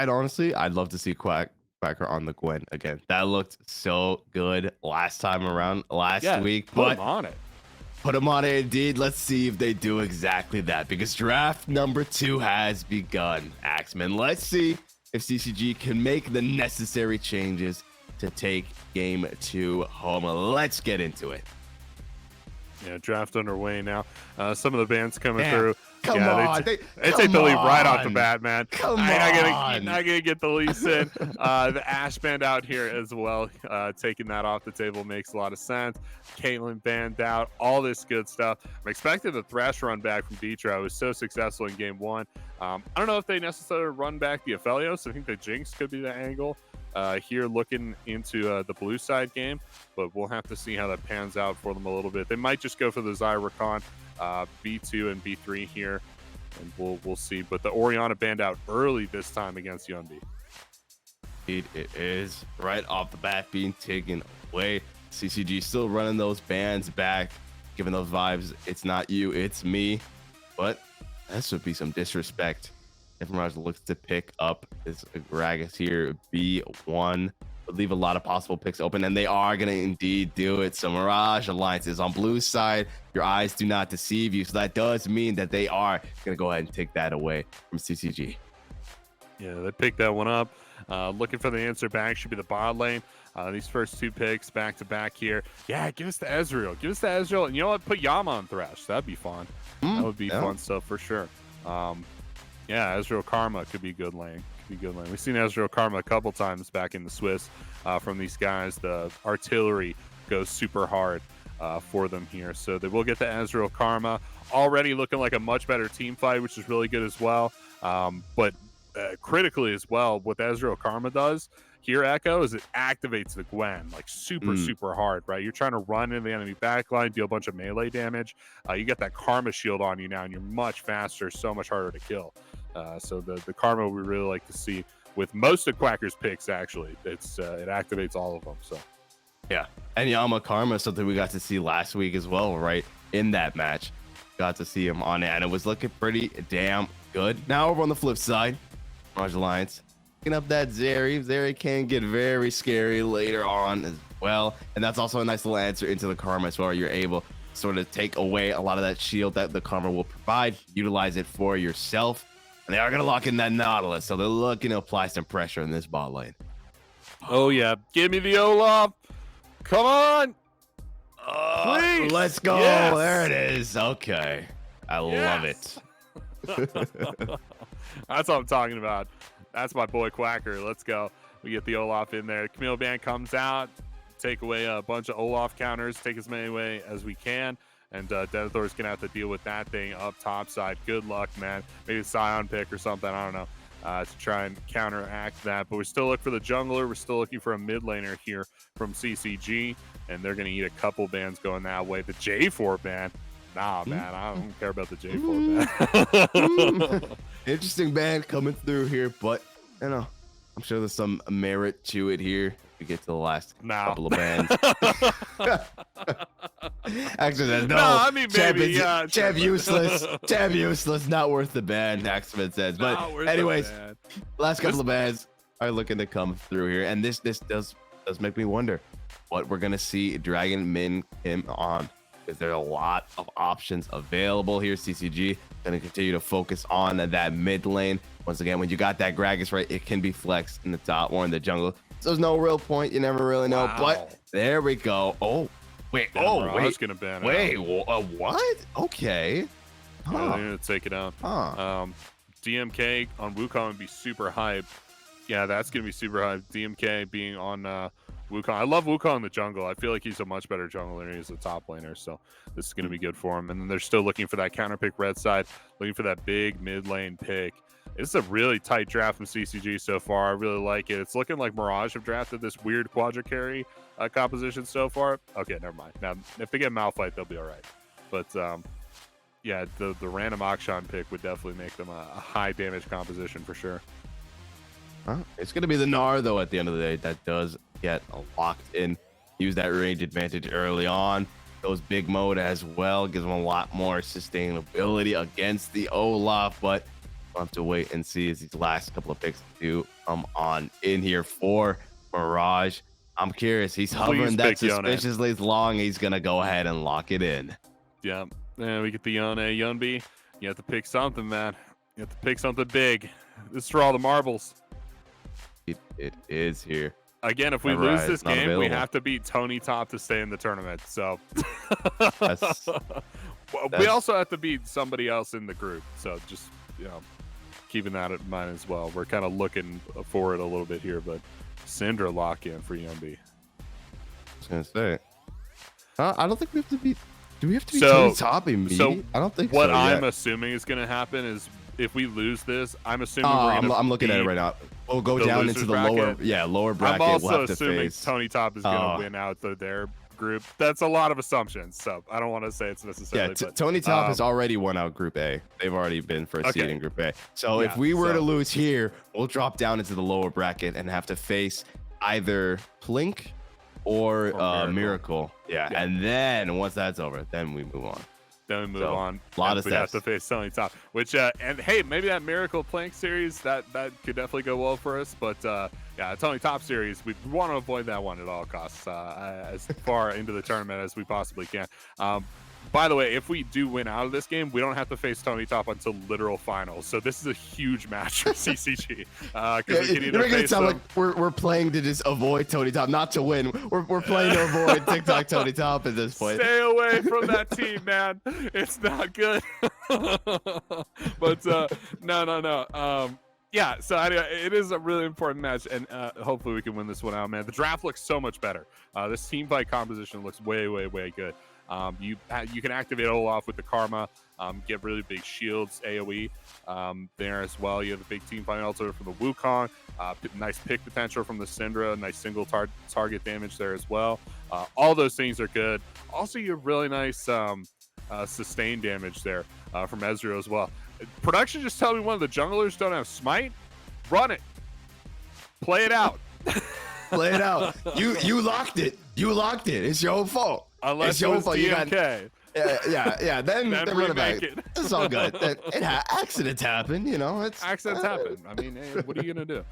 I'd honestly, I'd love to see Quacker on the Gwen again. That looked so good last time around, last Yeah, week. put But him on it. put them on it indeed. Let's see if they do exactly that, because draft number 2 has begun. Axeman, let's see if CCG can make the necessary changes to take game 2 home. Let's get into it. Yeah, draft underway now. Some of the bands coming Damn. through. Come on. They take the lead right off the on. bat, man. Come You're on. not gonna get the lease in. The Ash band out here as well. Taking that off the table makes a lot of sense. Caitlyn band out, all this good stuff. I'm expecting the Thresh run back from Detra. I was so successful in game 1. I don't know if they necessarily run back the Aphelios. I think the Jinx could be the angle. Here looking into the blue side game, but we'll have to see how that pans out for them a little bit. They might just go for the Zyrecon B2 and B3 here, and we'll see. But the Orianna banned out early this time against Yunbi. It is right off the bat being taken away. CCG still running those bans back, giving those vibes. It's not you, it's me. But this would be some disrespect if Mirage looks to pick up this Gragas here, B1, would leave a lot of possible picks open, and they are going to indeed do it. So Mirage Alliance is on blue side. Your eyes do not deceive you. So that does mean that they are going to go ahead and take that away from CCG. Yeah, they picked that one up. Looking for the answer back. Should be the bot lane. These first 2 picks back to back here. Yeah, give us the Ezreal. Give us the Ezreal. And you know what? Put Yama on Thresh. That'd be fun. That would be fun stuff for sure. Yeah, Ezreal Karma could be good lane. We've seen Ezreal Karma a couple times back in the Swiss from these guys. The artillery goes super hard for them here. So they will get the Ezreal Karma. Already looking like a much better team fight, which is really good as well. But critically as well, what the Ezreal Karma does here, Echo, is it activates the Gwen like super hard, right? You're trying to run into the enemy backline, deal a bunch of melee damage. You get that Karma shield on you now, and you're much faster, so much harder to kill. So the Karma we really like to see with most of Quacker's picks. Actually, it activates all of them. So yeah, and Yama Karma, something we got to see last week as well, right? In that match, got to see him on it, and it was looking pretty damn good. Now over on the flip side, Mirage Alliance picking up that Zeri. Zeri can get very scary later on as well, and that's also a nice little answer into the Karma as well. You're able to sort of take away a lot of that shield that the Karma will provide, utilize it for yourself. And they are going to lock in that Nautilus, so they're looking to apply some pressure in this bot lane. Oh, yeah. Give me the Olaf. Come on. Please. Let's go. Yes. There it is. Okay. I love it. That's what I'm talking about. That's my boy Quacker. Let's go. We get the Olaf in there. Camille Band comes out. Take away a bunch of Olaf counters. Take as many away as we can. And Denethor's going to have to deal with that thing up top side. Good luck, man. Maybe a Scion pick or something. I don't know. To try and counteract that. But we still look for the jungler. We're still looking for a mid laner here from CCG. And they're going to eat a couple bans going that way. The J4 ban. Nah, man. I don't care about the J4 ban. Interesting ban coming through here. But, you know, I'm sure there's some merit to it here. We get to the last couple of bans. Actually, there's no. I mean, maybe, yeah. Champ useless. Champ useless. Not worth the ban, Axeman says. But anyways, last couple of bans are looking to come through here. And this does make me wonder what we're going to see Dragon Min him on. Is there a lot of options available here? CCG going to continue to focus on that mid lane. Once again, when you got that Gragas, right, it can be flexed in the top or in the jungle. So there's no real point. You never really know. Wow. But there we go. Oh, wait. Yeah, wait. Gonna ban wait. What? Okay. Huh. Yeah, they're going to take it out. Huh. DMK on Wukong would be super hype. Yeah, that's going to be super hype. DMK being on Wukong. I love Wukong in the jungle. I feel like he's a much better jungler than he is a top laner. So this is going to be good for him. And then they're still looking for that counter pick red side, looking for that big mid lane pick. It's a really tight draft from CCG so far. I really like it. It's looking like Mirage have drafted this weird quadra carry composition so far. Okay, never mind. Now, if they get Malphite, they'll be all right. But, yeah, the random Akshan pick would definitely make them a high damage composition for sure. It's going to be the Gnar, though, at the end of the day. That does get locked in. Use that range advantage early on. Goes big mode as well. Gives them a lot more sustainability against the Olaf, but We'll have to wait and see as these last couple of picks do come on in here for Mirage. I'm curious. He's hovering that suspiciously long. He's going to go ahead and lock it in. Yeah. And we get the Yone. Yunbi, you have to pick something, man. You have to pick something big. This is for all the marbles. It is here. Again, if we lose this game, we have to beat Tony Top to stay in the tournament. So we also have to beat somebody else in the group. So just, keeping that in mind as well. We're kind of looking for it a little bit here, but Syndra lock in for Yumbi. I was going to say. I don't think we have to beat. Do we have to beat Tony Top immediately? So I don't think what so. I'm assuming is going to happen is if we lose this, I'm assuming I'm looking at it right now. We'll go down into the lower bracket. I'm also we'll have assuming to Tony Top is going to win out their group. That's a lot of assumptions, so I don't want to say it's necessarily. Yeah, Tony Top has already won out Group A. They've already been first seed in Group A. So if we were to lose here, we'll drop down into the lower bracket and have to face either Plink or Miracle. Yeah, and then once that's over, then we move on. Then we move on. A lot of we steps. have to face Tony Top, which and hey, maybe that Miracle Plank series that could definitely go well for us. But Tony Top series, we want to avoid that one at all costs as far into the tournament as we possibly can. By the way, if we do win out of this game, we don't have to face Tony Top until literal finals. So this is a huge match for CCG. You're making it sound like we're playing to just avoid Tony Top, not to win. We're playing to avoid TikTok Tony Top at this point. Stay away from that team, man. It's not good. But no. Yeah, so anyway, it is a really important match, and hopefully we can win this one out, man. The draft looks so much better. This team fight composition looks way, way, way good. You can activate Olaf with the Karma, get really big shields, AoE there as well. You have a big team fight also from the Wukong, nice pick potential from the Syndra, nice single target damage there as well. All those things are good. Also, you have really nice sustained damage there from Ezreal as well. Production just tell me one of the junglers don't have smite. Run it. Play it out. Play it out. You locked it. You locked it. It's your own fault. Unless it was DMK. Yeah. Then run it back. It's all good. Accidents happen, Accidents happen. I mean, hey, what are you gonna do?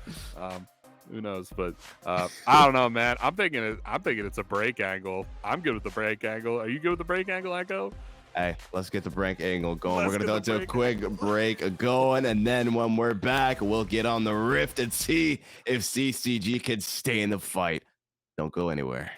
Who knows? But I don't know, man. I'm thinking it's a break angle. I'm good with the break angle. Are you good with the break angle, Echo? Hey, let's get the break angle going. We're gonna go to a quick break going, and then when we're back, we'll get on the Rift and see if CCG can stay in the fight. Don't go anywhere.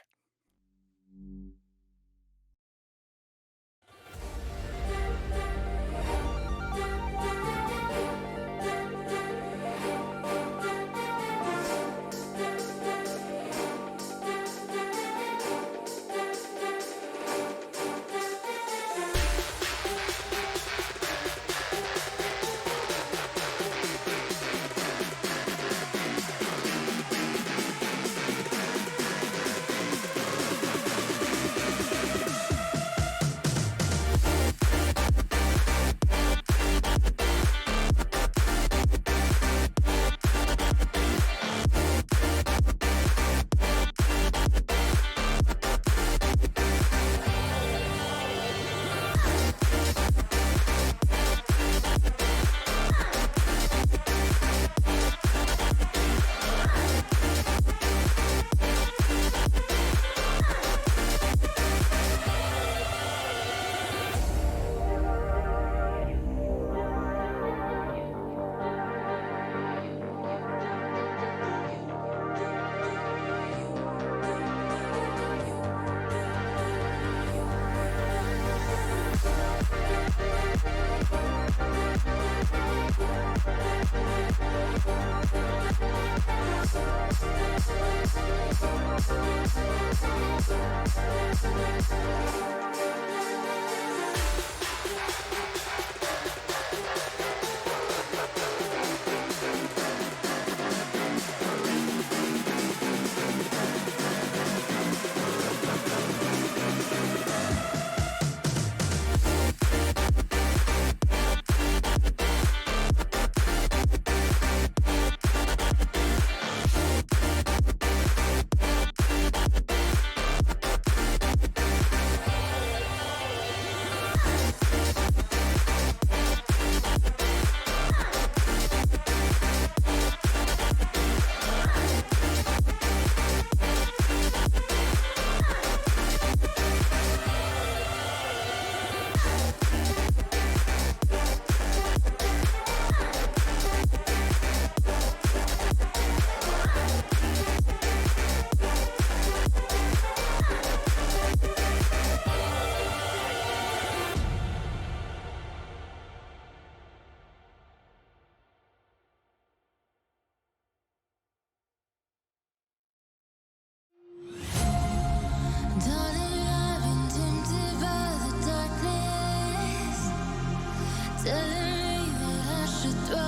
telling me that I should throw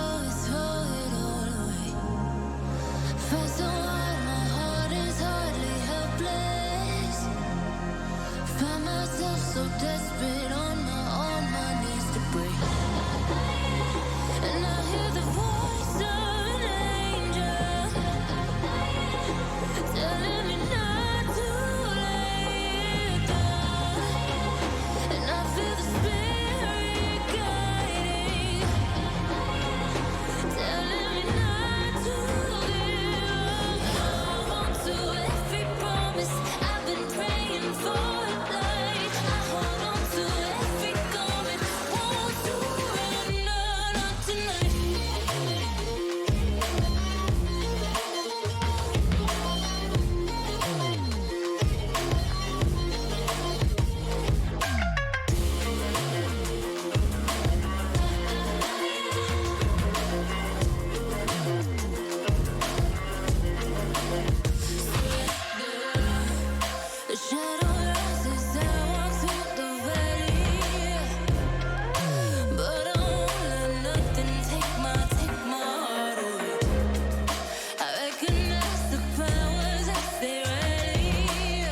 it all away. Fight so hard, my heart is hardly helpless. Find myself so desperate on my knees to break. And I hear the voice of an angel telling me not to lay it down. And I feel the spirit guiding, telling me not to give up. Hold on to every promise I've been praying for tonight. I hold on to every garment, won't surrender, not tonight. The shadow rises, I walk through the valley, but I won't let nothing take my heart away. I recognize the powers as they rally,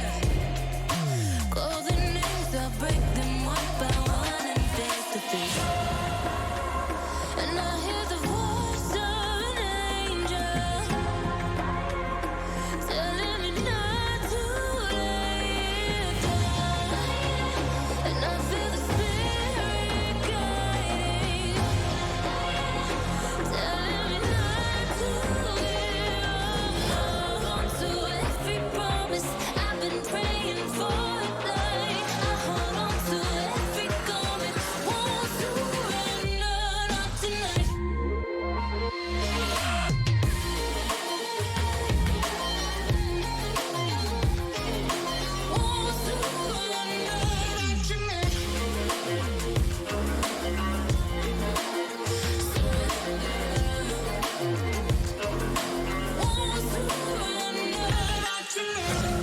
call the names, I break them one by one and face to face. And I hear the voice of an angel telling me not to lay it down. And I feel the spirit guiding, telling me not to give up. Hold on to every promise I've been praying for tonight. I hold on to every garment, won't surrender, not tonight. Won't surrender, not tonight. Won't surrender, not tonight.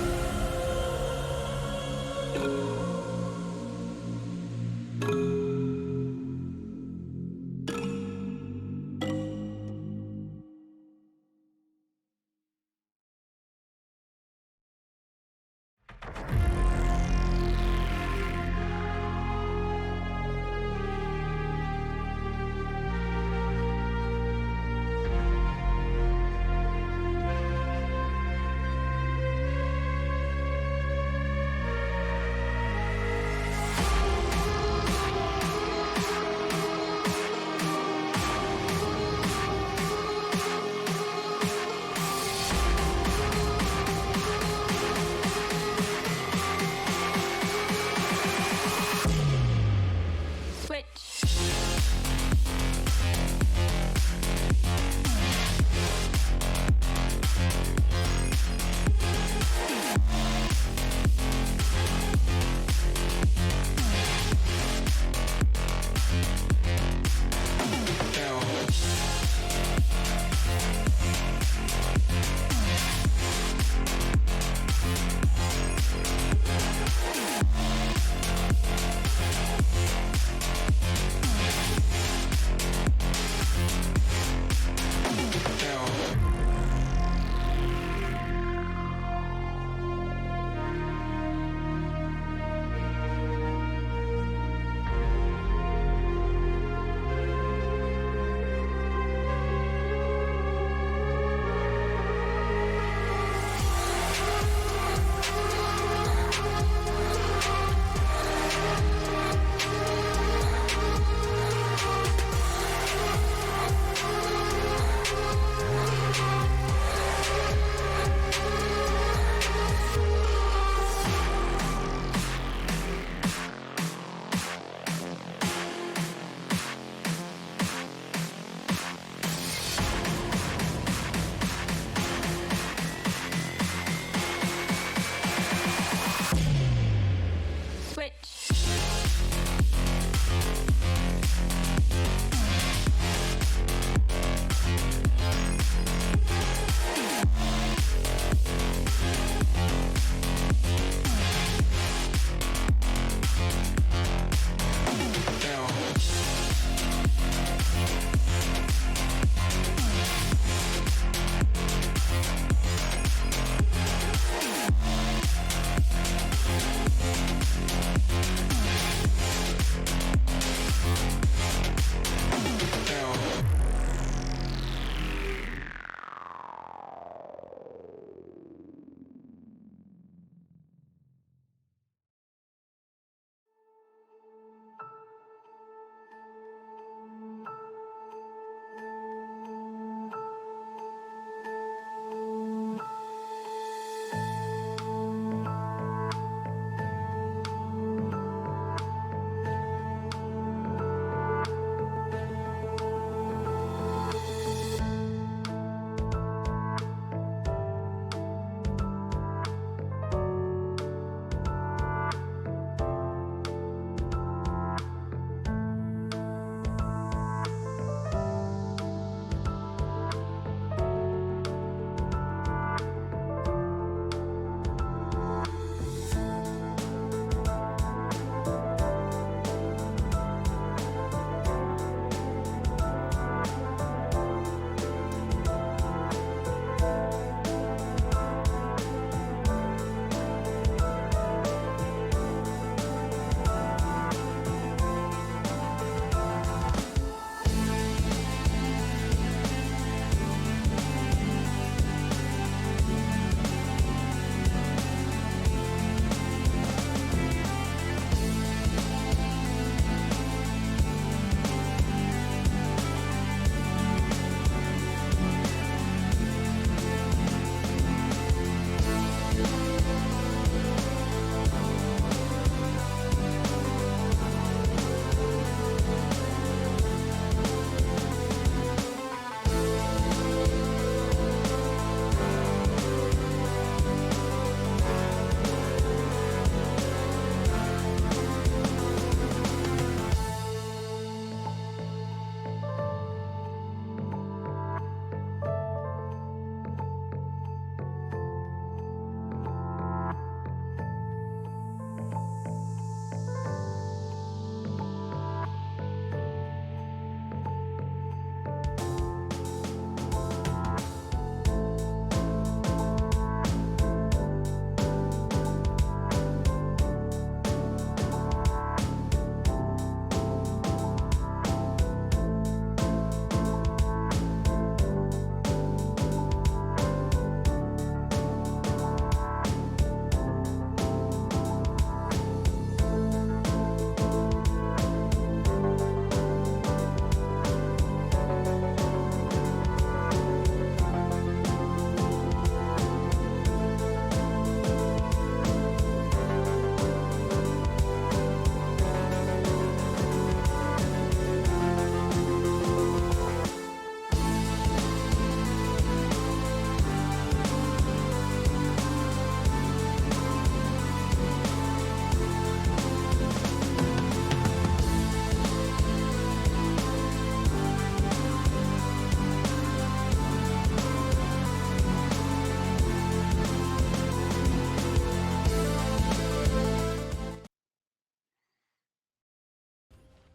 Switch.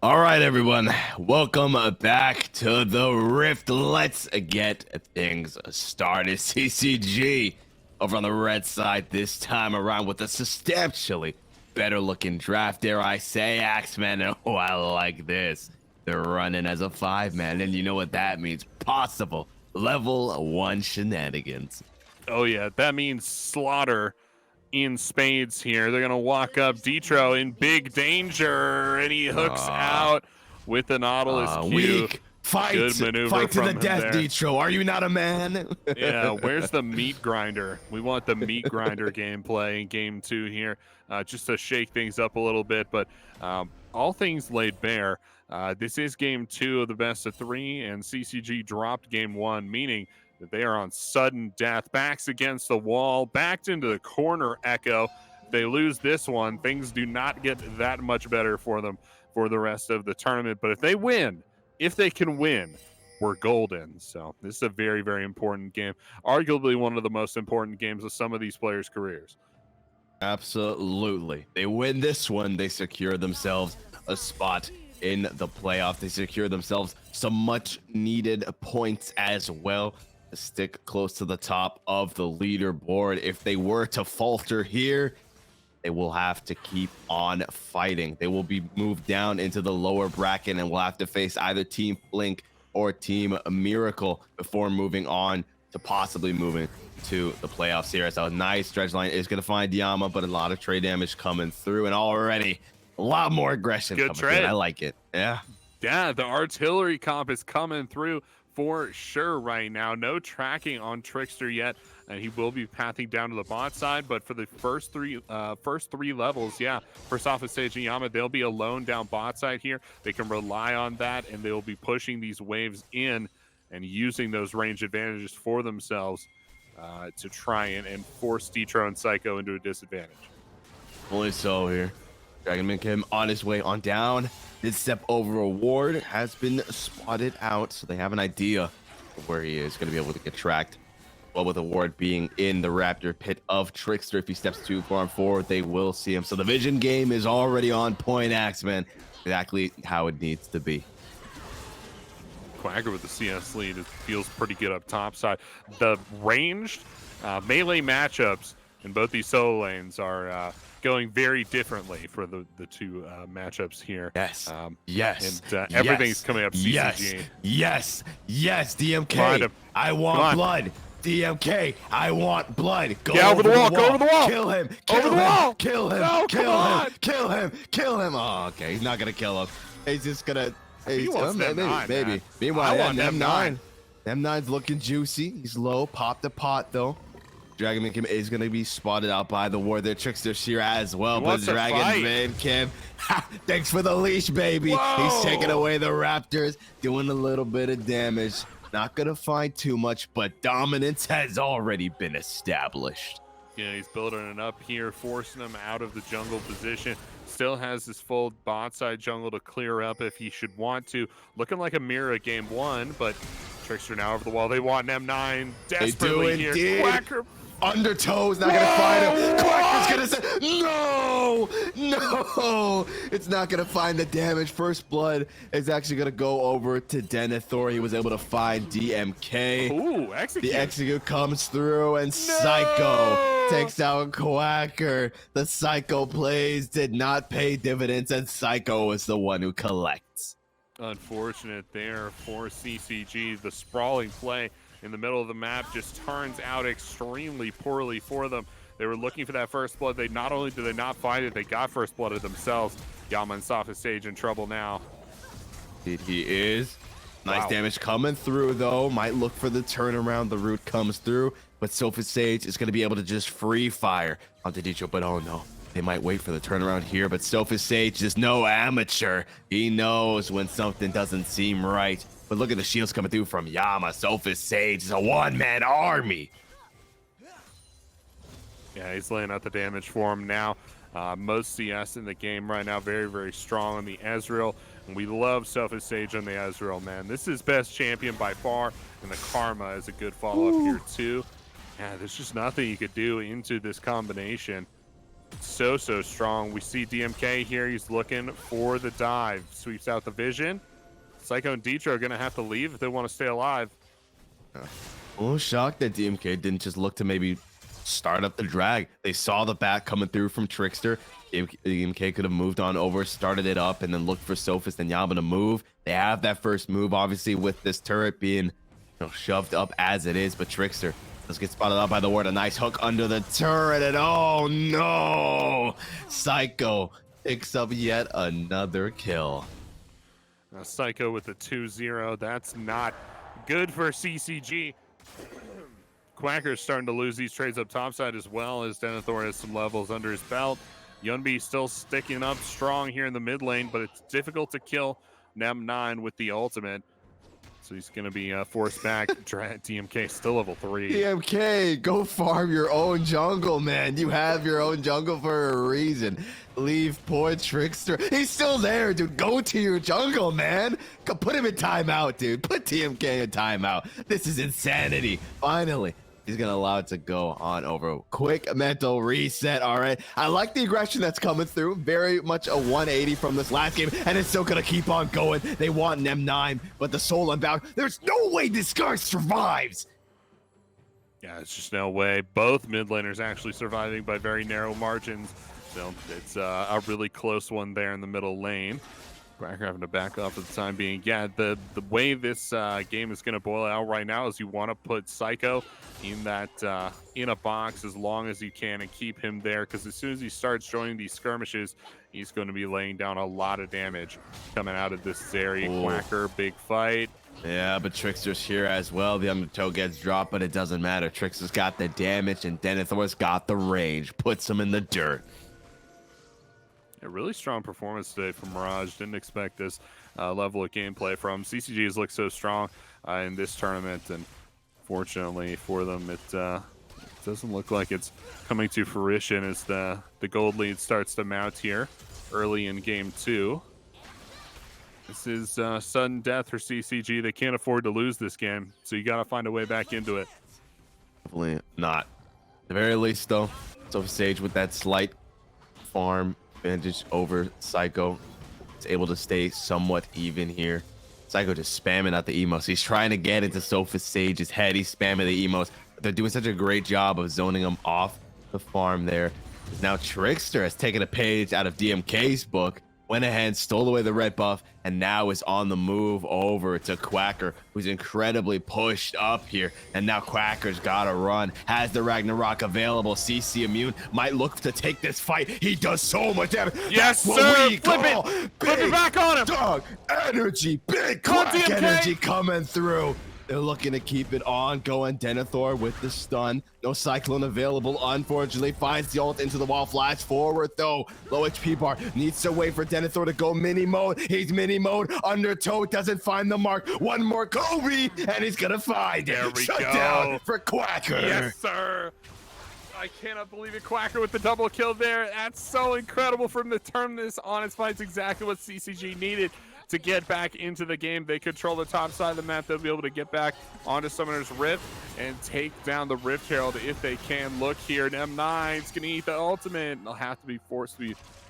All right, everyone. Welcome back to the Rift. Let's get things started. CCG over on the red side this time around with a substantially better looking draft, dare I say, Axeman. Oh, I like this. They're running as a 5-man, and you know what that means. Possible level 1 shenanigans. Oh, yeah, that means slaughter in spades here. They're going to walk up. Detro in big danger, and he hooks out with the Nautilus Q. Weak. Fight. Good maneuver Fight to from the him death, there. Detro. Are you not a man? Yeah, where's the meat grinder? We want the meat grinder gameplay in game 2 here, just to shake things up a little bit. But all things laid bare. This is game 2 of the best of 3, and CCG dropped game 1, meaning that they are on sudden death. Backs against the wall, backed into the corner echo. If they lose this one, things do not get that much better for them for the rest of the tournament. But if they win, if they can win, we're golden. So this is a very, very important game. Arguably one of the most important games of some of these players' careers. Absolutely. They win this one, they secure themselves a spot in the playoff. They secure themselves some much needed points as well to stick close to the top of the leaderboard. If they were to falter here, they will have to keep on fighting. They will be moved down into the lower bracket and will have to face either Team Flink or Team Miracle before moving on to possibly moving to the playoffs here. So a nice stretch line is going to find Yama, but a lot of trade damage coming through, and already a lot more aggression Good coming trade. through. I like it. Yeah. Yeah, the artillery comp is coming through for sure right now. No tracking on Trickster yet, and he will be pathing down to the bot side. But for the first three levels, yeah, first off of Sage and Yama, they'll be alone down bot side here. They can rely on that, and they'll be pushing these waves in and using those range advantages for themselves to try and force Detro and Psycho into a disadvantage. Only so here. Dragonman Kim on his way on down. Did step over a ward, has been spotted out, so they have an idea of where he is going to be able to get tracked. Well, with a ward being in the Raptor pit of Trickster, if he steps too far forward, they will see him. So the vision game is already on point, Axeman. Exactly how it needs to be. Quagger with the CS lead, it feels pretty good up top side. The ranged melee matchups in both these solo lanes are going very differently for the two matchups here. Yes. And everything's coming up CCG. Yes. DMK. I want blood. DMK. I want blood. Go over the wall. Go over the wall. Kill him. Over the wall. Kill him. No, Kill come him. on. Kill him. Kill him. Oh, okay. He's not gonna kill him. He's just gonna. He wants maybe. M9, man. Meanwhile, I want M9. M9's looking juicy. He's low. Pop the pot though. Dragonman Kim is going to be spotted out by the ward there. Trickster here as well, but Dragonman Kim, thanks for the leash, baby. Whoa. He's taking away the Raptors, doing a little bit of damage. Not going to find too much, but dominance has already been established. Yeah, he's building it up here, forcing him out of the jungle position. Still has his full bot side jungle to clear up if he should want to. Looking like a mirror at game 1, but Trickster now over the wall. They want an M9 desperately here. Indeed. Quacker. Undertow's not gonna find him. Quacker's gonna say, no, it's not gonna find the damage. First blood is actually gonna go over to Denethor. He was able to find DMK. Ooh, execute. The execute comes through, and Psycho takes out Quacker. The Psycho plays did not pay dividends, and Psycho is the one who collects. Unfortunate there for CCG. The sprawling play in the middle of the map just turns out extremely poorly for them. They were looking for that first blood. They not only did they not find it, they got first blooded themselves. Yama and Sophist Sage in trouble now. Indeed he is. Nice Wow. damage coming through though. Might look for the turnaround. The root comes through, but Sophist Sage is going to be able to just free fire onto Dicho. But oh no, they might wait for the turnaround here. But Sophist Sage is no amateur. He knows when something doesn't seem right. But look at the shields coming through from Yama. Sophist Sage is a one-man army. Yeah, he's laying out the damage for him now. Most CS in the game right now, very, very strong on the Ezreal. And we love Sophist Sage on the Ezreal, man. This is best champion by far, and the Karma is a good follow-up here too. Yeah, there's just nothing you could do into this combination. so strong. We see DMK here. He's looking for the dive. Sweeps out the vision. Psycho and Dietra are going to have to leave if they want to stay alive. A little shocked that DMK didn't just look to maybe start up the drag. They saw the bat coming through from Trickster. DMK could have moved on over, started it up, and then looked for Sophist and Yaba to move. They have that first move, obviously, with this turret being shoved up as it is, but Trickster does get spotted out by the ward. A nice hook under the turret, and oh no! Psycho picks up yet another kill. Now Psycho with the 2-0. That's not good for CCG. Quacker's starting to lose these trades up topside as well, as Denethor has some levels under his belt. Yunbi still sticking up strong here in the mid lane, but it's difficult to kill Nem9 with the ultimate. So he's going to be forced back. DMK still level 3. DMK, go farm your own jungle, man. You have your own jungle for a reason. Leave poor Trickster. He's still there, dude. Go to your jungle, man. Put him in timeout, dude. Put DMK in timeout. This is insanity. Finally, he's going to allow it to go on over. Quick mental reset, all right? I like the aggression that's coming through. Very much a 180 from this last game, and it's still going to keep on going. They want Nem9, but the Soul Unbound, there's no way this guy survives. Yeah, it's just no way. Both mid laners actually surviving by very narrow margins. So it's a really close one there in the middle lane. Quacker having to back off for the time being. Yeah, the way this game is going to boil out right now is you want to put Psycho in that in a box as long as you can and keep him there, because as soon as he starts joining these skirmishes, he's going to be laying down a lot of damage coming out of this area. Quacker, big fight. Yeah, but Trickster's here as well. The undertow gets dropped, but it doesn't matter. Trickster's got the damage, and Denethor's got the range. Puts him in the dirt. A really strong performance today from Mirage. Didn't expect this level of gameplay from CCG. Has looked so strong in this tournament, and fortunately for them, it doesn't look like it's coming to fruition as the gold lead starts to mount here early in game 2. This is sudden death for CCG. They can't afford to lose this game, so you got to find a way back into it. Definitely not. At the very least, though, Sophie Sage with that slight farm advantage over Psycho is able to stay somewhat even here. Psycho just spamming out the emos. He's trying to get into Sophie Sage's head. He's spamming the emos. But they're doing such a great job of zoning him off the farm there. Now Trickster has taken a page out of DMK's book, went ahead, stole away the red buff, and now is on the move over to Quacker, who's incredibly pushed up here. And now Quacker's got to run, has the Ragnarok available. CC Immune might look to take this fight. He does so much damage. Yes, That's sir. what we Flip call it. Flip it back on him. Dog energy, big Come on, Quack DMK. energy coming through. They're looking to keep it on going. Denethor with the stun. No Cyclone available, unfortunately. Finds the ult into the wall. Flash forward, though. Low HP bar. Needs to wait for Denethor to go mini mode. He's mini mode. Undertow doesn't find the mark. One more Kobe, and he's going to find it. There we Shut go. down for Quacker. Yes, sir. I cannot believe it. Quacker with the double kill there. That's so incredible from the turn this on its fight. It's exactly what CCG needed to get back into the game. They control the top side of the map. They'll be able to get back onto Summoner's Rift and take down the Rift Herald if they can. Look here, M9's gonna eat the ultimate. They'll have to be forced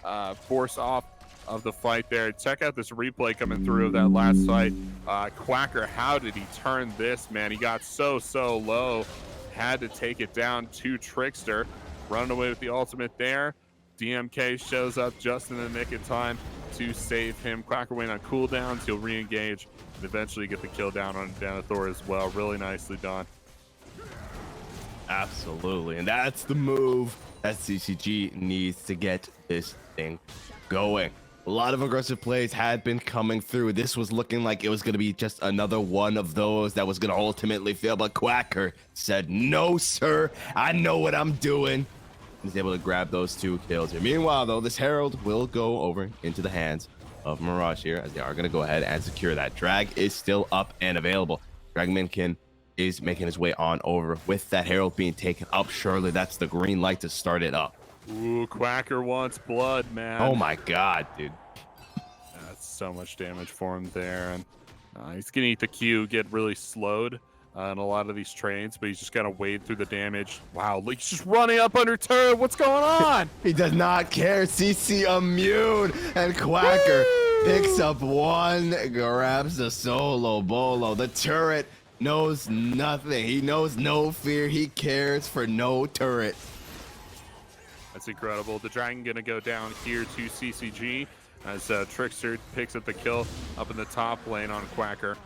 off of the fight there. Check out this replay coming through of that last fight. Quacker, how did he turn this, man? He got so low, had to take it down to Trickster. Running away with the ultimate there. DMK shows up just in the nick of time to save him. Quacker went on cooldowns. He'll re-engage and eventually get the kill down on Denethor as well. Really nicely done. Absolutely, and that's the move that CCG needs to get this thing going. A lot of aggressive plays had been coming through. This was looking like it was going to be just another one of those that was going to ultimately fail, but Quacker said, no, sir, I know what I'm doing. He's able to grab those 2 kills here. Meanwhile, though, this Herald will go over into the hands of Mirage here, as they are going to go ahead and secure that. Drag is still up and available. Dragmankin is making his way on over with that Herald being taken up. Surely that's the green light to start it up. Ooh, Quacker wants blood, man. Oh my god, dude. That's so much damage for him there. And he's going to eat the Q, get really slowed in a lot of these trades, but he's just got to wade through the damage. Wow, look, he's just running up under turret. What's going on? He does not care. CC immune, and Quacker picks up one, grabs the solo bolo. The turret knows nothing. He knows no fear. He cares for no turret. That's incredible. The Dragon going to go down here to CCG as Trickster picks up the kill up in the top lane on Quacker.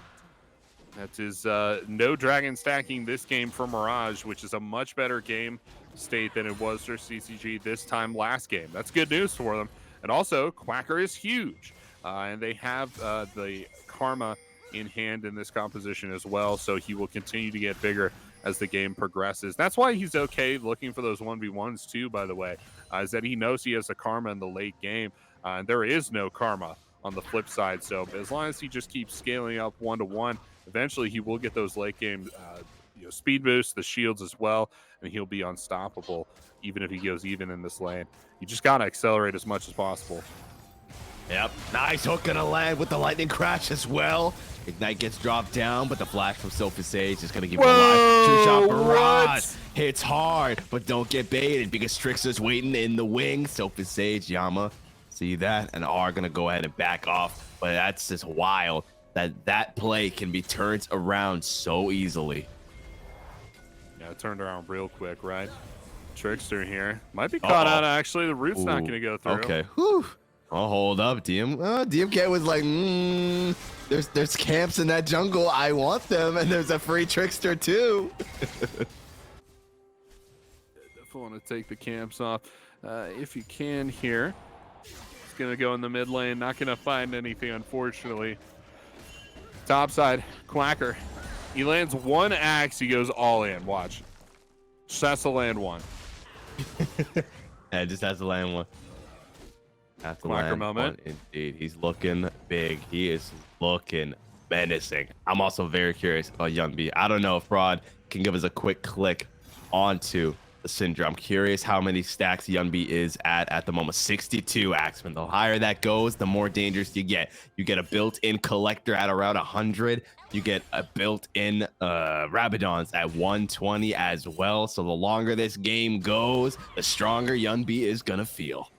That is no Dragon stacking this game for Mirage, which is a much better game state than it was for CCG this time last game. That's good news for them. And also, Quacker is huge. And they have the Karma in hand in this composition as well, so he will continue to get bigger as the game progresses. That's why he's okay looking for those 1v1s too, by the way, is that he knows he has a Karma in the late game, and there is no Karma on the flip side. So as long as he just keeps scaling up 1-to-1, eventually he will get those late game speed boosts, the shields as well, and he'll be unstoppable even if he goes even in this lane. You just gotta accelerate as much as possible. Yep, nice hook gonna land with the lightning crash as well. Ignite gets dropped down, but the flash from Sophie Sage is gonna give him a life. Two-shot barrage hits hard, but don't get baited because Trickster's waiting in the wings. Sophie Sage, Yama, see that, and are gonna go ahead and back off. But that's just wild that play can be turned around so easily. Yeah, it turned around real quick, right? Trickster here might be caught out. Actually, the root's not gonna go through. Okay. Whew. Oh, hold up, DMK was like, there's camps in that jungle. I want them, and there's a free Trickster too. Definitely want to take the camps off if you can here. He's gonna go in the mid lane. Not gonna find anything, unfortunately. Top side, Quacker. He lands one axe. He goes all in. Watch. Just has to land one. Yeah, just has to land one. Quacker moment. Indeed, he's looking big. He is looking menacing. I'm also very curious about Yunbi. I don't know if Rod can give us a quick click onto the Syndra. I'm curious how many stacks Yunbi is at the moment. 62, Axeman. The higher that goes, the more dangerous you get. You get a built-in collector at around 100. You get a built-in Rabadons at 120 as well. So the longer this game goes, the stronger Yunbi is gonna feel.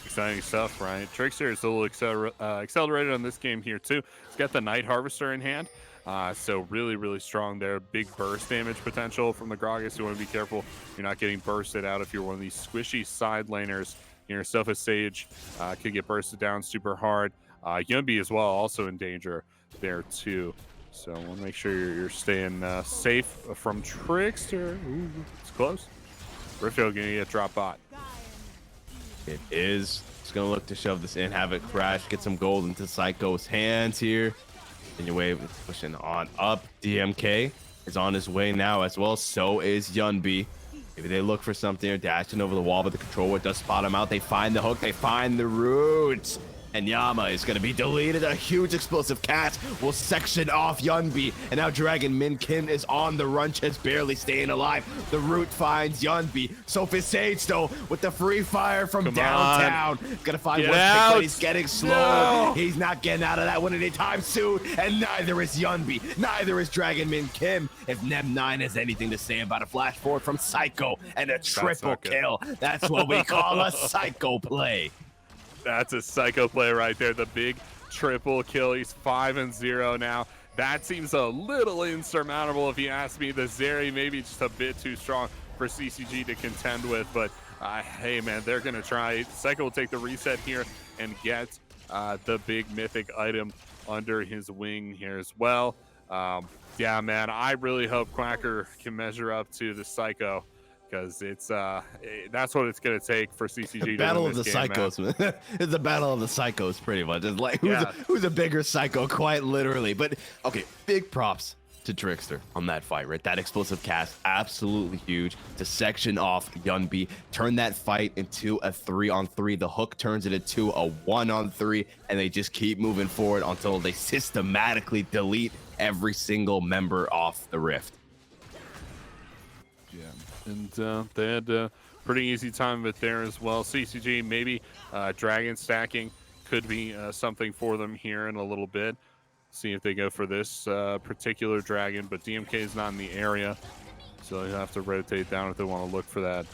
Exciting stuff, right? Trickster is a little accelerated on this game here too. He's got the Night Harvester in hand, so really, really strong there. Big burst damage potential from the Gragas. You want to be careful you're not getting bursted out if you're one of these squishy side laners. Your Sofa Sage could get bursted down super hard. Yunbi as well, also in danger there too. So I want to make sure you're staying safe from Trickster. Ooh, it's close. Riftfield gonna get drop bot. It is. It's going to look to shove this in, have it crash, get some gold into Psycho's hands here. In your way, pushing on up. DMK is on his way now as well. So is Yunbi. Maybe they look for something or dashing over the wall, but the controller does spot him out. They find the hook. They find the roots. And Yama is going to be deleted. A huge explosive cast will section off Yunbi. And now Dragon Min Kim is on the run, just barely staying alive. The root finds Yunbi. Sophie Sage, though, with the free fire from downtown. Going to find one pick, but he's getting slow. No. He's not getting out of that one anytime soon. And neither is Yunbi. Neither is Dragon Min Kim. If Neb9 has anything to say about a flash forward from Psycho and a triple kill, that's what we call a Psycho play. That's a Psycho play right there. The big triple kill. He's 5-0 now. That seems a little insurmountable if you ask me. The Zeri maybe just a bit too strong for CCG to contend with, but hey man, they're gonna try. Psycho will take the reset here and get the big mythic item under his wing here as well. Yeah man, I really hope Quacker can measure up to the Psycho, because it's that's what it's gonna take for CCG. Battle to of win the this game, Psychos, man. It's a battle of the Psychos, pretty much. It's like who's a bigger Psycho, quite literally. But okay, big props to Trickster on that fight, right? That explosive cast, absolutely huge to section off Yunbi, turn that fight into a 3-on-3. The hook turns it into a 1-on-3, and they just keep moving forward until they systematically delete every single member off the Rift. Yeah, and they had a pretty easy time of it there as well. CCG, maybe Dragon stacking could be something for them here in a little bit. See if they go for this particular dragon, but DMK is not in the area, so they have to rotate down if they want to look for that.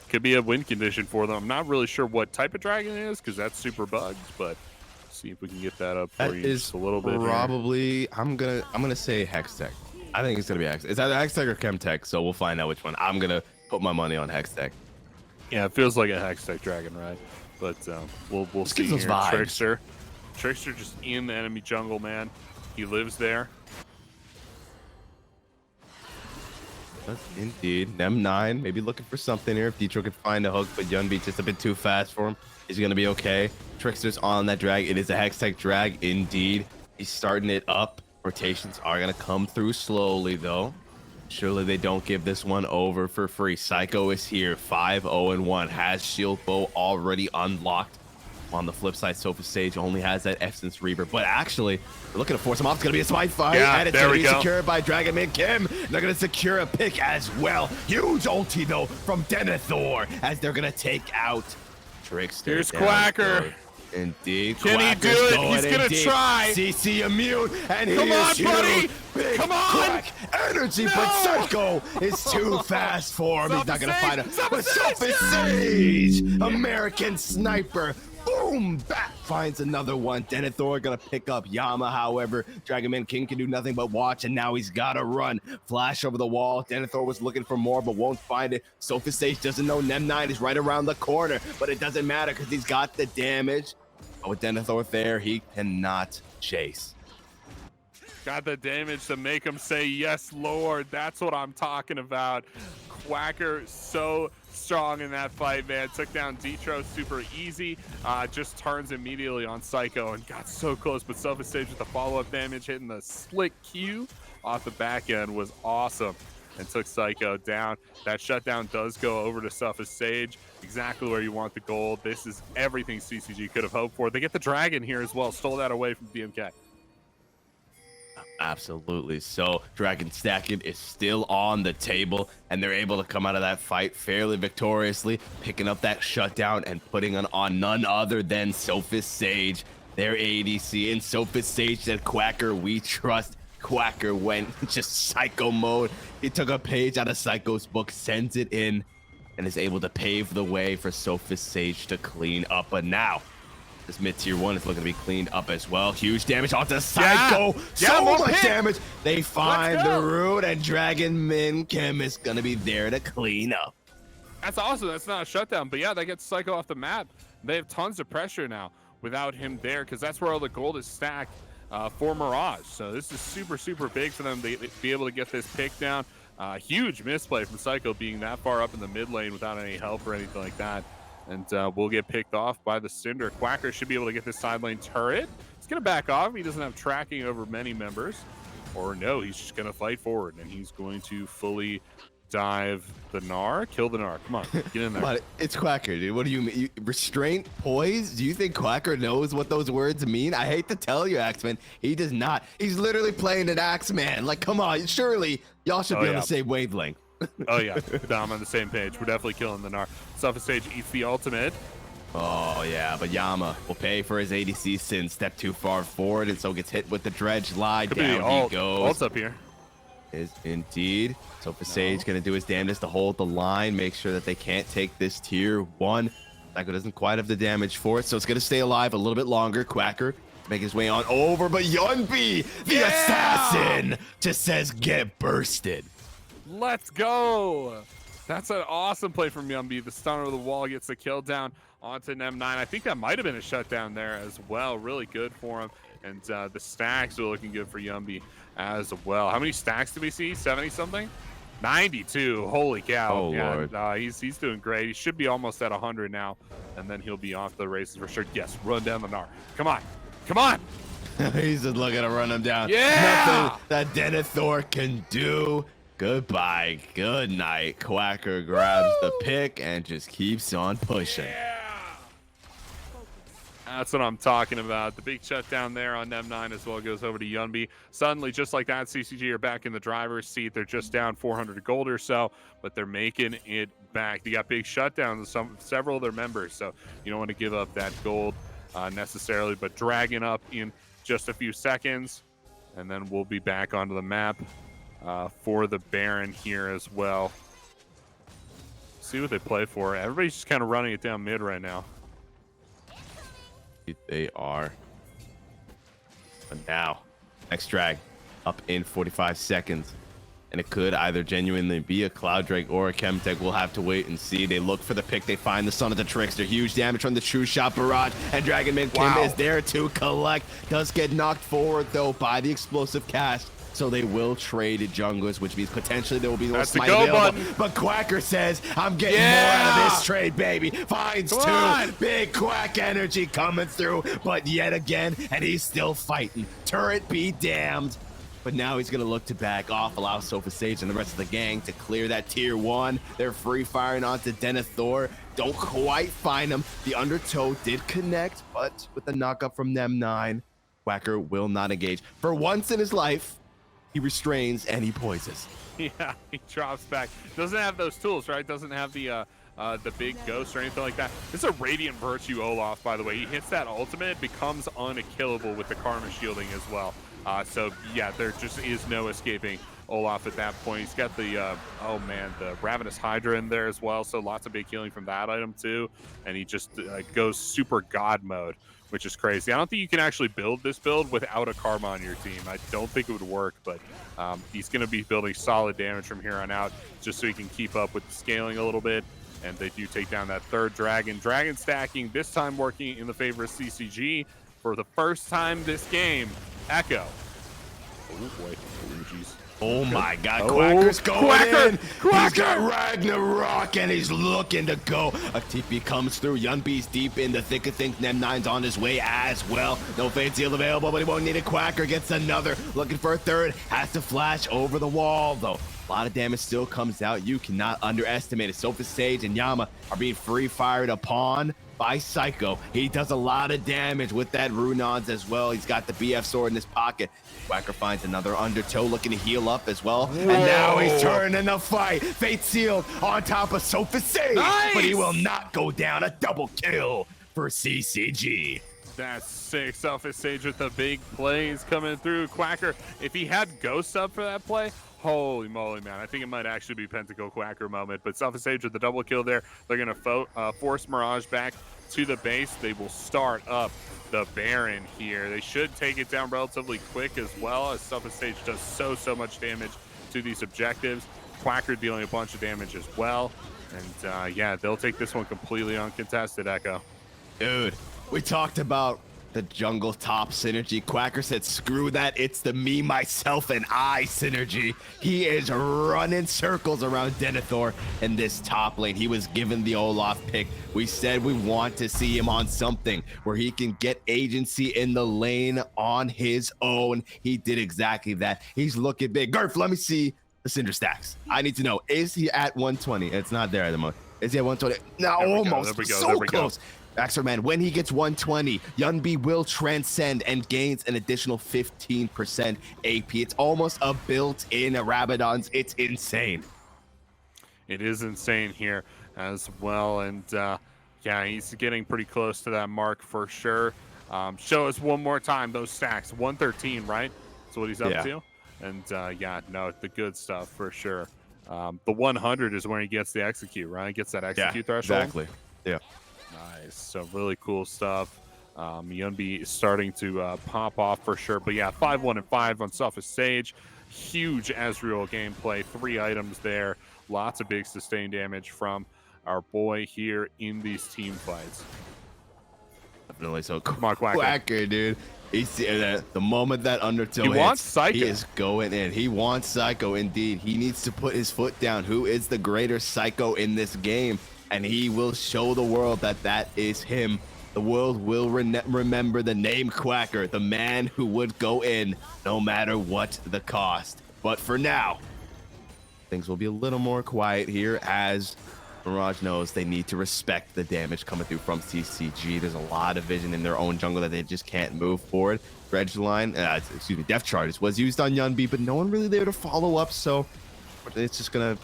Could be a win condition for them. I'm not really sure what type of dragon it is because that's super bugged, but see if we can get that up for you just a little bit. Probably, I'm gonna say Hextech. I think it's gonna be Hex. It's either Hextech or Chemtech, so we'll find out which one. I'm gonna put my money on Hextech. Yeah, it feels like a Hextech dragon, right? But we'll see gives those here. vibes. Trickster just in the enemy jungle, man. He lives there. That's indeed. Nem9 maybe looking for something here. If Detro could find a hook, but Yunbi just a bit too fast for him. He's going to be okay. Trickster's on that drag. It is a Hextech drag indeed. He's starting it up. Rotations are going to come through slowly, though. Surely they don't give this one over for free. Psycho is here. 5-0-1. Has Shield Bow already unlocked. On the flip side, Sophie Sage only has that Essence Reaver, but actually, they're looking to force him off. It's going to be a smite fight, and it's going to be secured by Dragon Man Kim. They're going to secure a pick as well. Huge ulti, though, from Denethor, as they're going to take out Trickster. Here's Quacker. Indeed. Can he do it? He's going to try. CC immune, and Come on, buddy. Big Come on. Quack energy, No. but Psycho is too fast for him. He's not going to find him. But Sophie Sage. Sage, American Sniper. Boom! Bat finds another one. Denethor gonna pick up Yama, however. Dragonman King can do nothing but watch, and now he's gotta run. Flash over the wall. Denethor was looking for more, but won't find it. Sophie Sage doesn't know Nem9 is right around the corner, but it doesn't matter because he's got the damage. But with Denethor there, he cannot chase. Got the damage to make him say, yes, Lord. That's what I'm talking about. Quacker so strong in that fight, man. Took down Detro super easy. Just turns immediately on Psycho and got so close, but Sophie Sage with the follow-up damage, hitting the slick Q off the back end was awesome and took Psycho down. That shutdown does go over to Sophie Sage, exactly where you want the gold. This is everything CCG could have hoped for. They get the dragon here as well, stole that away from DMK. Absolutely. So Dragon Stacking is still on the table, and they're able to come out of that fight fairly victoriously, picking up that shutdown and putting it on none other than Sophis Sage, their ADC. And Sophis Sage said, Quacker, we trust. Quacker went just Psycho mode. He took a page out of Psycho's book, sends it in, and is able to pave the way for Sophis Sage to clean up. But now, this mid-tier 1 is looking to be cleaned up as well. Huge damage onto Psycho. So much damage. They find the root, and Dragon Min Kim is going to be there to clean up. That's awesome. That's not a shutdown. But yeah, that gets Psycho off the map. They have tons of pressure now without him there because that's where all the gold is stacked for Mirage. So this is super, super big for them to be able to get this pick down. Huge misplay from Psycho being that far up in the mid lane without any help or anything like that. And we'll get picked off by the Cinder. Quacker should be able to get this side lane turret. He's going to back off. He doesn't have tracking over many members. Or no, he's just going to fight forward. And he's going to fully dive the Gnar. Kill the Gnar. Come on, get in there. Come on, it's Quacker, dude. What do you mean? Restraint, poise? Do you think Quacker knows what those words mean? I hate to tell you, Axeman. He does not. He's literally playing an Axeman. Like, come on. Surely y'all should be on the same wavelength. Oh yeah, I'm on the same page. We're definitely killing the Gnar. Sophie Sage eats the ultimate. Oh yeah, but Yama will pay for his ADC sin, step too far forward, and so gets hit with the dredge. Lie down he goes. Ult's up here. Is indeed. Sophie Sage gonna do his damnedest to hold the line, make sure that they can't take this tier 1. Psycho doesn't quite have the damage for it, so it's gonna stay alive a little bit longer. Quacker make his way on over, but Yunbi, the assassin, just says get bursted. Let's go. That's an awesome play from Yumbi. The stun over the wall gets the kill down onto Nem9. I think that might have been a shutdown there as well. Really good for him. And the stacks are looking good for Yumbi as well. How many stacks do we see? 70 something? 92. Holy cow. Oh, Lord. He's doing great. He should be almost at 100 now. And then he'll be off the races for sure. Yes, run down the Gnar. Come on. Come on. He's just looking to run him down. Yeah. Nothing that Denethor can do. Goodbye, good night. Quacker grabs the pick and just keeps on pushing. Yeah. That's what I'm talking about. The big shutdown there on Nem9 as well goes over to Yunbi. Suddenly, just like that, CCG are back in the driver's seat. They're just down 400 gold or so, but they're making it back. They got big shutdowns of several of their members, so you don't want to give up that gold necessarily, but dragging up in just a few seconds, and then we'll be back onto the map for the Baron here as well. See what they play for. Everybody's just kind of running it down mid right now. They are. But now, next drag up in 45 seconds. And it could either genuinely be a Cloud Drake or a Chemtech. We'll have to wait and see. They look for the pick. They find the Son of the Trickster. Huge damage from the True Shot Barrage. And Dragonman Kim is there to collect. Does get knocked forward, though, by the explosive cast. So they will trade junglers, which means potentially there will be no smite available. But Quacker says, I'm getting more out of this trade, baby. Finds two. Big Quack energy coming through. But yet again, and he's still fighting. Turret be damned. But now he's going to look to back off, allow Sofa Sage and the rest of the gang to clear that tier 1. They're free firing onto Denethor. Don't quite find him. The Undertow did connect, but with the knockup from Nem9, Quacker will not engage. For once in his life, he restrains and he poises. Yeah, he drops back. Doesn't have those tools, right? Doesn't have the big ghost or anything like that. This is a Radiant Virtue Olaf, by the way. He hits that ultimate, becomes unkillable with the Karma shielding as well. So yeah, there just is no escaping Olaf at that point. He's got the oh man, the Ravenous Hydra in there as well, so lots of big healing from that item too. And he just goes super god mode, which is crazy. I don't think you can actually build this build without a Karma on your team. I don't think it would work, but he's going to be building solid damage from here on out just so he can keep up with the scaling a little bit. And they do take down that third dragon. Dragon stacking, this time working in the favor of CCG for the first time this game. Echo. Oh boy. Oh jeez. Oh my god, Quacker's going in. He's got Ragnarok and he's looking to go. A TP comes through. Yunbi's deep in the thick of things. Nem9's on his way as well. No Fade Seal available, but he won't need it. Quacker gets another. Looking for a third. Has to flash over the wall, though. A lot of damage still comes out. You cannot underestimate it. Sofa Sage and Yama are being free fired upon by Psycho. He does a lot of damage with that Runons as well. He's got the BF sword in his pocket. Quacker finds another Undertow looking to heal up as well. Whoa. And now he's turning the fight. Fate Sealed on top of Sofa Sage. Nice. But he will not go down. A double kill for CCG. That's sick. Sofa Sage with the big plays coming through. Quacker, if he had Ghost up for that play, holy moly, man. I think it might actually be Pentacle Quacker moment. But Sofa Sage with the double kill there. They're going to force Mirage back to the base. They will start up the Baron here. They should take it down relatively quick as well, as Sofa Sage does so much damage to these objectives. Quacker dealing a bunch of damage as well. And yeah, they'll take this one completely uncontested, Echo. Dude, we talked about the jungle top synergy. Quacker said, screw that. It's the me, myself, and I synergy. He is running circles around Denethor in this top lane. He was given the Olaf pick. We said we want to see him on something where he can get agency in the lane on his own. He did exactly that. He's looking big. Garf, let me see the Cinder stacks. I need to know, is he at 120? It's not there at the moment. Is he at 120? No, almost. There we go. So close. Axerman, when he gets 120, Yunbi will transcend and gains an additional 15% AP. It's almost a built-in Rabadon's. It's insane. It is insane here as well. And yeah, he's getting pretty close to that mark for sure. Show us one more time those stacks. 113, right? That's what he's up to. And yeah, no, the good stuff for sure. The 100 is when he gets the execute, right? Gets that execute threshold. Exactly. Yeah. Nice. So really cool stuff. Yunbi is starting to pop off for sure. But yeah, 5-1-5 on Sofa Sage. Huge Ezreal gameplay. 3 items there. Lots of big sustained damage from our boy here in these team fights. Definitely. So come on, Quacker, dude. He's the moment that Undertow he hits, wants Psycho. He is going in. He wants Psycho indeed. He needs to put his foot down. Who is the greater Psycho in this game? And he will show the world that that is him. The world will remember the name Quacker, the man who would go in no matter what the cost. But for now, things will be a little more quiet here as Mirage knows they need to respect the damage coming through from CCG. There's a lot of vision in their own jungle that they just can't move forward. Dredge line, Death Charges was used on Yunbi, but no one really there to follow up, so it's just gonna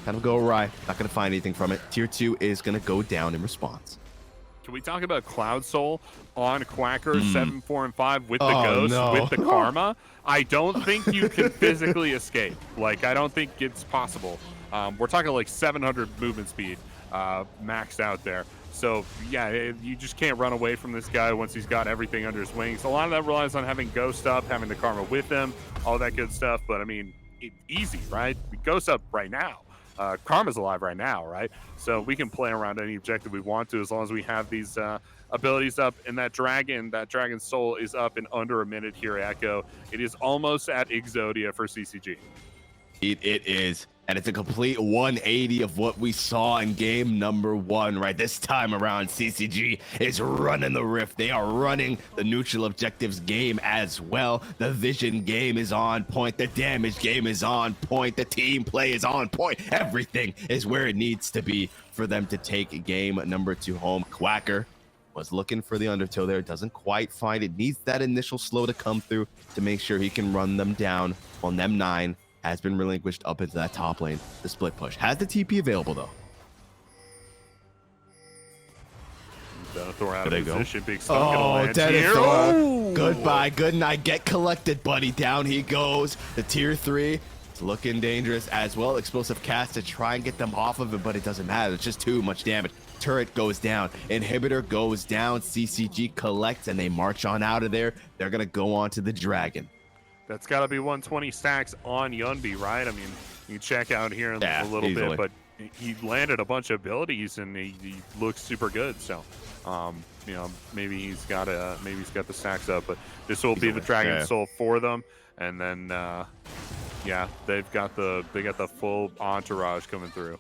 kind of go awry. Not gonna find anything from it. Tier 2 is gonna go down in response. Can we talk about Cloud Soul on Quacker 7, 4, and 5 with the Oh, Ghost, no. with the Karma? I don't think you can physically escape. Like, I don't think it's possible. We're talking like 700 movement speed maxed out there. So, yeah, you just can't run away from this guy once he's got everything under his wings. A lot of that relies on having Ghost up, having the Karma with him, all that good stuff. But, I mean, easy, right? Ghost up right now. Karma's alive right now, right? So we can play around any objective we want to as long as we have these abilities up. And that Dragon Soul is up in under a minute here, Echo. It is almost at Exodia for CCG. It is. And it's a complete 180 of what we saw in game number 1, right? This time around, CCG is running the Rift. They are running the neutral objectives game as well. The vision game is on point. The damage game is on point. The team play is on point. Everything is where it needs to be for them to take game number 2 home. Quacker was looking for the undertow there. Doesn't quite find it. Needs that initial slow to come through to make sure he can run them down. While Nem9 has been relinquished up into that top lane. The split push has the TP available though. Denethor out There of they go. position. Big stun gonna land here. Denethor. Oh! Goodbye, good night. Get collected, buddy. Down he goes. The tier 3. It's looking dangerous as well. Explosive cast to try and get them off of it, but it doesn't matter. It's just too much damage. Turret goes down. Inhibitor goes down. CCG collects and they march on out of there. They're going to go on to the Dragon. That's got to be 120 stacks on Yunbi, right? I mean, you check out here in a little easily. bit, but he landed a bunch of abilities and he looks super good. So, you know, maybe he's got the stacks up, but this will be the Dragon Soul for them. And then, yeah, they got the full entourage coming through.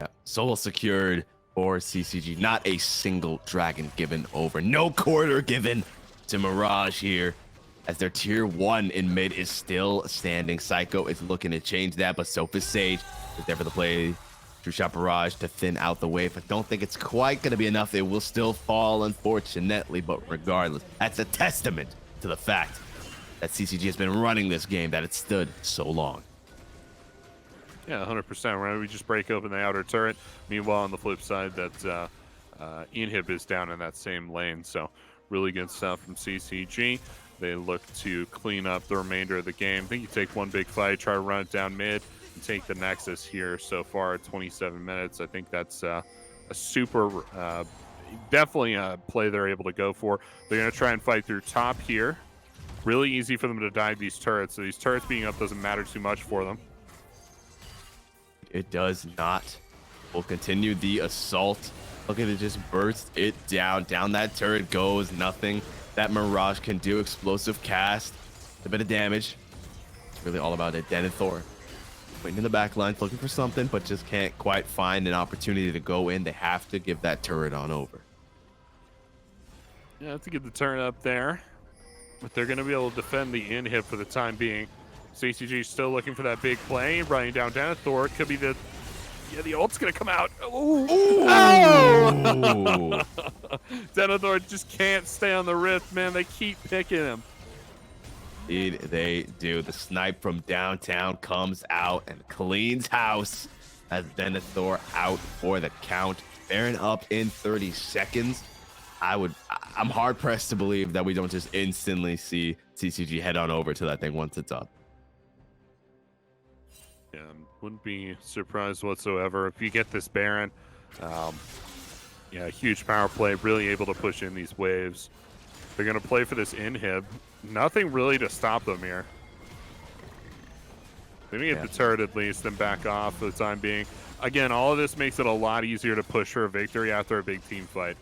Yeah. Soul secured for CCG. Not a single Dragon given over. No quarter given to Mirage here, as their tier 1 in mid is still standing. Psycho is looking to change that, but Sophus Sage is there for the play. True Shot Barrage to thin out the wave. I don't think it's quite going to be enough. It will still fall, unfortunately, but regardless, that's a testament to the fact that CCG has been running this game, that it stood so long. Yeah, 100%. Right? We just break open the outer turret. Meanwhile, on the flip side, that Inhib is down in that same lane. So really good stuff from CCG. They look to clean up the remainder of the game. I think you take one big fight, try to run it down mid, and take the Nexus here so far at 27 minutes. I think that's a super, definitely a play they're able to go for. They're going to try and fight through top here. Really easy for them to dive these turrets. So these turrets being up doesn't matter too much for them. It does not. We'll continue the assault. Looking to just burst it down. Down that turret goes. Nothing that Mirage can do. Explosive cast. A bit of damage. It's really all about it. Denethor waiting in the back line, looking for something, but just can't quite find an opportunity to go in. They have to give that turret on over. Yeah, have to get the turret up there. But they're going to be able to defend the inhib for the time being. CCG still looking for that big play. Running down Denethor. Could be the... Yeah, the ult's going to come out. Ooh. Oh! Denethor just can't stay on the Rift, man. They keep picking him. Indeed, they do. The snipe from downtown comes out and cleans house as Denethor out for the count. Baron up in 30 seconds. I'm hard pressed to believe that we don't just instantly see CCG head on over to that thing once it's up. Yeah, wouldn't be surprised whatsoever if you get this Baron. Yeah, huge power play, really able to push in these waves. They're going to play for this inhib. Nothing really to stop them here. They're going to get the turret at least, then back off for the time being. Again, all of this makes it a lot easier to push for a victory after a big team fight.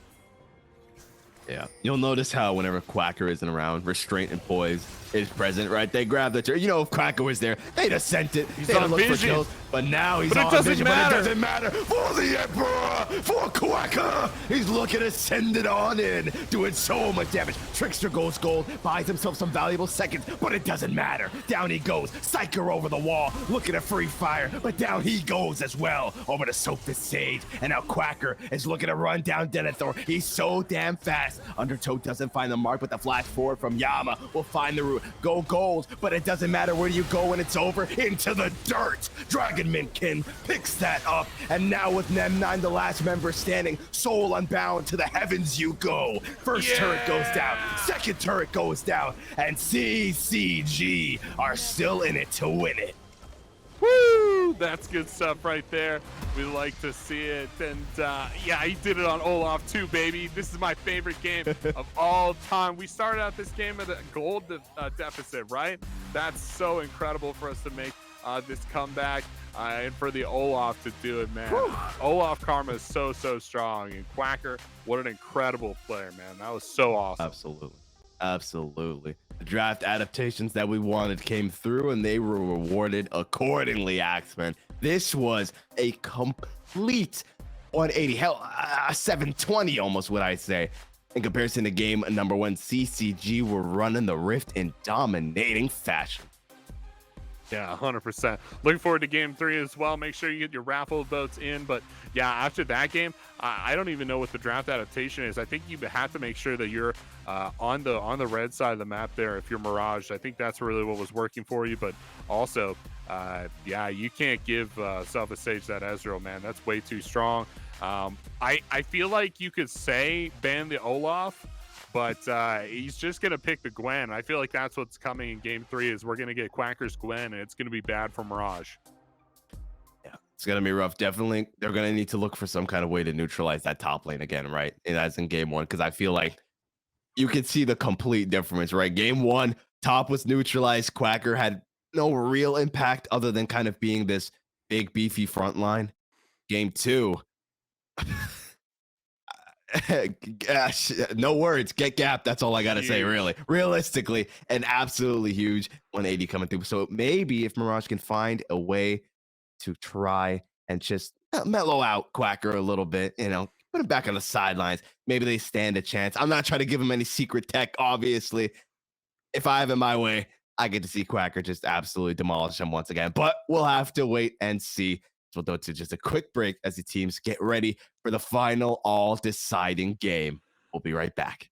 Yeah, you'll notice how whenever Quacker isn't around, restraint and poise is present, right? They grab the turret. You know, if Quacker was there, they'd have sent it. He's they'd on have looked for vision. kills, but now he's But it on doesn't vision. matter. But it doesn't matter for the Emperor, for Quacker. He's looking to send it on in, doing so much damage. Trickster goes gold, buys himself some valuable seconds, but it doesn't matter. Down he goes. Psyker over the wall, looking at free fire, but down he goes as well. Over to Sophus Sage, and now Quacker is looking to run down Denethor. He's so damn fast. best. Undertow doesn't find the mark, but the flash forward from Yama will find the route. Go gold, but it doesn't matter where you go when it's over. Into the dirt. Dragon Minkin picks that up, and now with Nem9, the last member standing, soul unbound, to the heavens you go. First turret goes down, second turret goes down, and CCG are still in it to win it. Woo! That's good stuff right there. We like to see it. And yeah, he did it on Olaf too, baby. This is my favorite game of all time. We started out this game at a gold deficit, right? That's so incredible for us to make this comeback and for the Olaf to do it, man. Woo! Olaf Karma is so strong. And Quacker, what an incredible player, man. That was so awesome. Absolutely. The draft adaptations that we wanted came through, and they were rewarded accordingly, Axeman. This was a complete 180, hell, 720 almost, would I say. In comparison to game number 1, CCG were running the Rift in dominating fashion. Yeah, 100%. Looking forward to game 3 as well. Make sure you get your raffle votes in. But yeah, after that game, I don't even know what the draft adaptation is. I think you have to make sure that you're on the red side of the map there if you're Mirage. I think that's really what was working for you. But also, yeah, you can't give Self Sage that Ezreal, man. That's way too strong. I feel like you could say ban the Olaf, but he's just going to pick the Gwen. I feel like that's what's coming in game 3 is we're going to get Quacker's Gwen, and it's going to be bad for Mirage. Yeah, it's going to be rough. Definitely, they're going to need to look for some kind of way to neutralize that top lane again, right? And as in game 1, because I feel like you could see the complete difference, right? Game 1, top was neutralized. Quacker had no real impact other than kind of being this big, beefy front line. Game 2... Gosh, no words. Get gapped. That's all I gotta say, really. Realistically, an absolutely huge 180 coming through. So maybe if Mirage can find a way to try and just mellow out Quacker a little bit, you know, put him back on the sidelines, maybe they stand a chance. I'm not trying to give him any secret tech, obviously. If I have it my way, I get to see Quacker just absolutely demolish him once again. But we'll have to wait and see. So we'll go to just a quick break as the teams get ready for the final all-deciding game. We'll be right back.